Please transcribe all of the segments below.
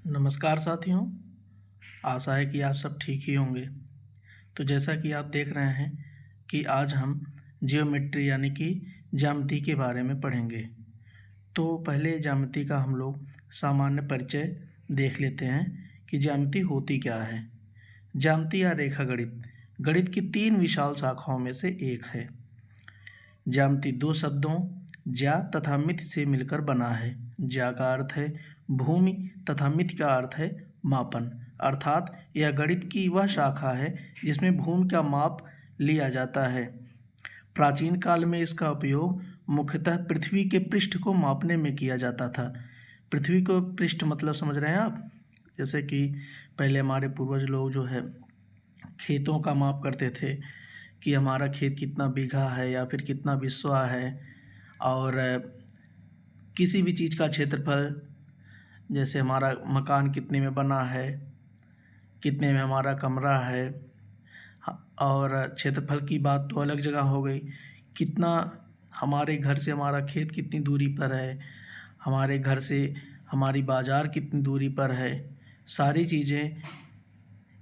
नमस्कार साथियों। आशा है कि आप सब ठीक ही होंगे। तो जैसा कि आप देख रहे हैं कि आज हम जियोमेट्री यानी कि ज्यामिति के बारे में पढ़ेंगे। तो पहले ज्यामिति का हम लोग सामान्य परिचय देख लेते हैं कि ज्यामिति होती क्या है। ज्यामिति या रेखा गणित की 3 विशाल शाखाओं में से एक है। ज्यामिति 2 शब्दों ज्या तथा मिति से मिलकर बना है। ज्या का अर्थ है भूमि तथा मिति का अर्थ है मापन, अर्थात यह गणित की वह शाखा है जिसमें भूमि का माप लिया जाता है। प्राचीन काल में इसका उपयोग मुख्यतः पृथ्वी के पृष्ठ को मापने में किया जाता था। पृथ्वी को पृष्ठ मतलब समझ रहे हैं आप? जैसे कि पहले हमारे पूर्वज लोग जो है खेतों का माप करते थे कि हमारा खेत कितना बीघा है या फिर कितना बिस्वा है, और किसी भी चीज़ का क्षेत्रफल, जैसे हमारा मकान कितने में बना है, कितने में हमारा कमरा है, और क्षेत्रफल की बात तो अलग जगह हो गई। कितना हमारे घर से हमारा खेत कितनी दूरी पर है, हमारे घर से हमारी बाज़ार कितनी दूरी पर है, सारी चीज़ें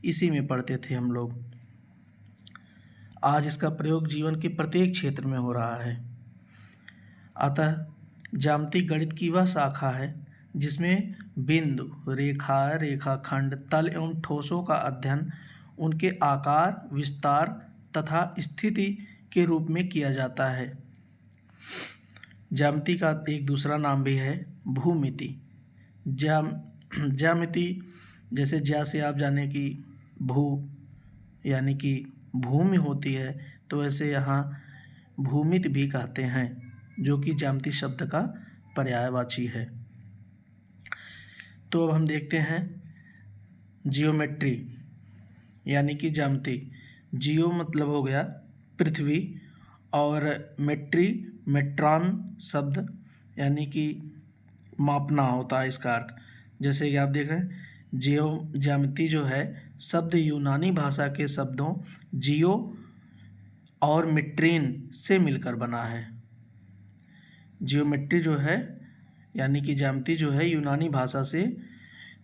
इसी में पढ़ते थे हम लोग। आज इसका प्रयोग जीवन के प्रत्येक क्षेत्र में हो रहा है। अतः ज्यामिति गणित की वह शाखा है जिसमें बिंदु, रेखा, रेखाखंड, तल एवं ठोसों का अध्ययन उनके आकार, विस्तार तथा स्थिति के रूप में किया जाता है। ज्यामिति का एक दूसरा नाम भी है भूमिति। ज्यामिति जैसे ज्या से आप जाने कि भू यानी कि भूमि होती है, तो वैसे यहाँ भूमिति भी कहते हैं, जो कि ज्यामिति शब्द का पर्यायवाची है। तो अब हम देखते हैं जियोमेट्री यानी कि ज्यामिति। जियो मतलब हो गया पृथ्वी, और मेट्री मेट्रॉन शब्द यानी कि मापना होता है इसका अर्थ। जैसे कि आप देख रहे हैं ज्यामिति जो है शब्द यूनानी भाषा के शब्दों जियो और मिट्रीन से मिलकर बना है। जियोमेट्री जो है यानी कि ज्यामिति जो है यूनानी भाषा से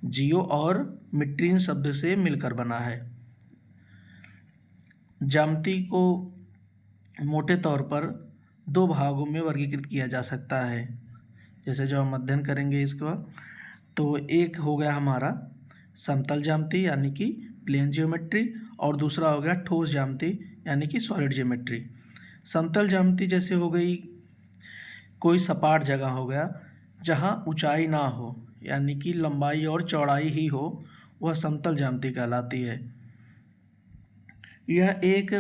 जियो और मिट्रीन शब्द से मिलकर बना है। ज्यामिति को मोटे तौर पर 2 भागों में वर्गीकृत किया जा सकता है। जैसे जब हम अध्ययन करेंगे इसका, तो एक हो गया हमारा समतल ज्यामिति यानी कि प्लेन ज्योमेट्री, और दूसरा हो गया ठोस ज्यामिति यानी कि सॉलिड ज्योमेट्री। समतल ज्यामिति जैसे हो गई कोई सपाट जगह हो गया जहाँ ऊंचाई ना हो, यानी कि लंबाई और चौड़ाई ही हो, वह समतल ज्यामिति कहलाती है। यह एक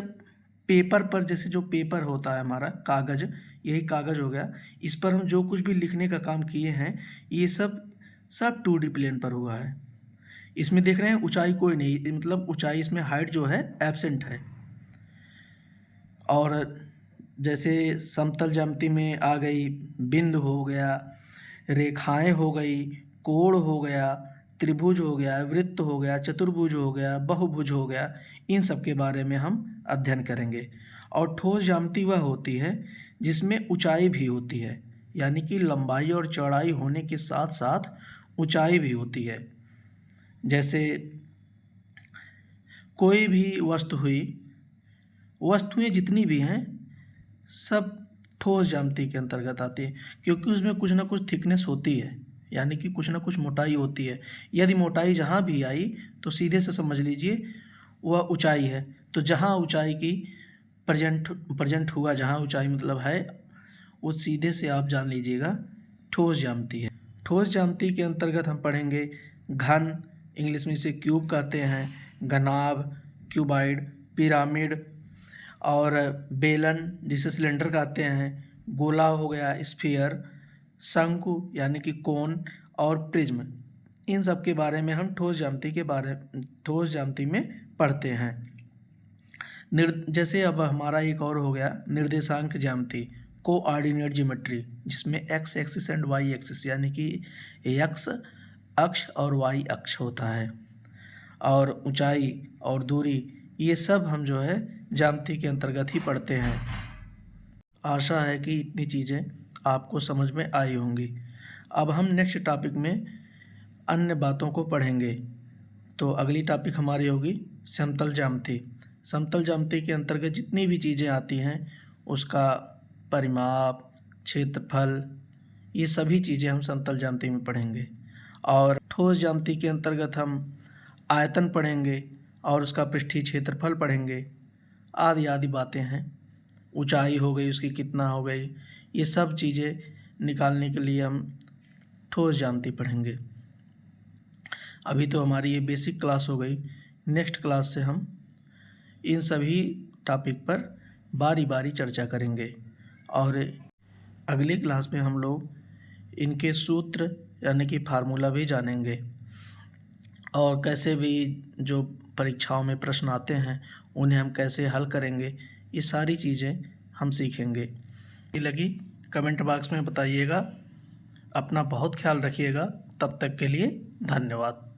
पेपर पर, जैसे जो पेपर होता है हमारा कागज़, यही कागज़ हो गया, इस पर हम जो कुछ भी लिखने का काम किए हैं ये सब 2D प्लेन पर हुआ है। इसमें देख रहे हैं ऊंचाई कोई नहीं, मतलब ऊंचाई इसमें हाइट जो है एब्सेंट है। और जैसे समतल ज्यामिति में आ गई बिंदु हो गया, रेखाएं हो गई, कोण हो गया, त्रिभुज हो गया, वृत्त हो गया, चतुर्भुज हो गया, बहुभुज हो गया, इन सब के बारे में हम अध्ययन करेंगे। और ठोस ज्यामिति वह होती है जिसमें ऊंचाई भी होती है, यानी कि लंबाई और चौड़ाई होने के साथ साथ ऊंचाई भी होती है। जैसे कोई भी वस्तु हुई, वस्तुएं जितनी भी हैं सब ठोस ज्यामिति के अंतर्गत आती है, क्योंकि उसमें कुछ ना कुछ थिकनेस होती है, यानी कि कुछ ना कुछ मोटाई होती है। यदि मोटाई जहाँ भी आई तो सीधे से समझ लीजिए वह ऊंचाई है। तो जहाँ ऊंचाई की प्रेजेंट हुआ, जहाँ ऊंचाई मतलब है, वो सीधे से आप जान लीजिएगा ठोस ज्यामिति है। ठोस ज्यामिति के अंतर्गत हम पढ़ेंगे घन, इंग्लिश में इसे क्यूब कहते हैं, घनाभ, क्यूबाइड, पिरामिड, और बेलन जिसे सिलेंडर कहते हैं, गोला हो गया स्फीयर, शंकु यानी कि कोन, और प्रिज्म। इन सब के बारे में हम ठोस ज्यामिति में पढ़ते हैं। जैसे अब हमारा एक और हो गया निर्देशांक ज्यामिति, कोऑर्डिनेट ज्योमेट्री, जिसमें X axis and Y axis यानी कि एक्स अक्ष और वाई अक्ष होता है, और ऊंचाई और दूरी, ये सब हम जो है ज्यामिति के अंतर्गत ही पढ़ते हैं। आशा है कि इतनी चीज़ें आपको समझ में आई होंगी। अब हम नेक्स्ट टॉपिक में अन्य बातों को पढ़ेंगे। तो अगली टॉपिक हमारी होगी समतल ज्यामिति। समतल ज्यामिति के अंतर्गत जितनी भी चीज़ें आती हैं उसका परिमाप, क्षेत्रफल, ये सभी चीज़ें हम समतल ज्यामिति में पढ़ेंगे। और ठोस ज्यामिति के अंतर्गत हम आयतन पढ़ेंगे और उसका पृष्ठीय क्षेत्रफल पढ़ेंगे, आदि आदि बातें हैं। ऊंचाई हो गई, उसकी कितना हो गई, ये सब चीज़ें निकालने के लिए हम ठोस ज्यामिति पढ़ेंगे। अभी तो हमारी ये बेसिक क्लास हो गई। नेक्स्ट क्लास से हम इन सभी टॉपिक पर बारी बारी चर्चा करेंगे और अगली क्लास में हम लोग इनके सूत्र यानी कि फार्मूला भी जानेंगे और कैसे भी जो परीक्षाओं में प्रश्न आते हैं उन्हें हम कैसे हल करेंगे, ये सारी चीज़ें हम सीखेंगे। ये लगी कमेंट बॉक्स में बताइएगा। अपना बहुत ख्याल रखिएगा। तब तक के लिए धन्यवाद।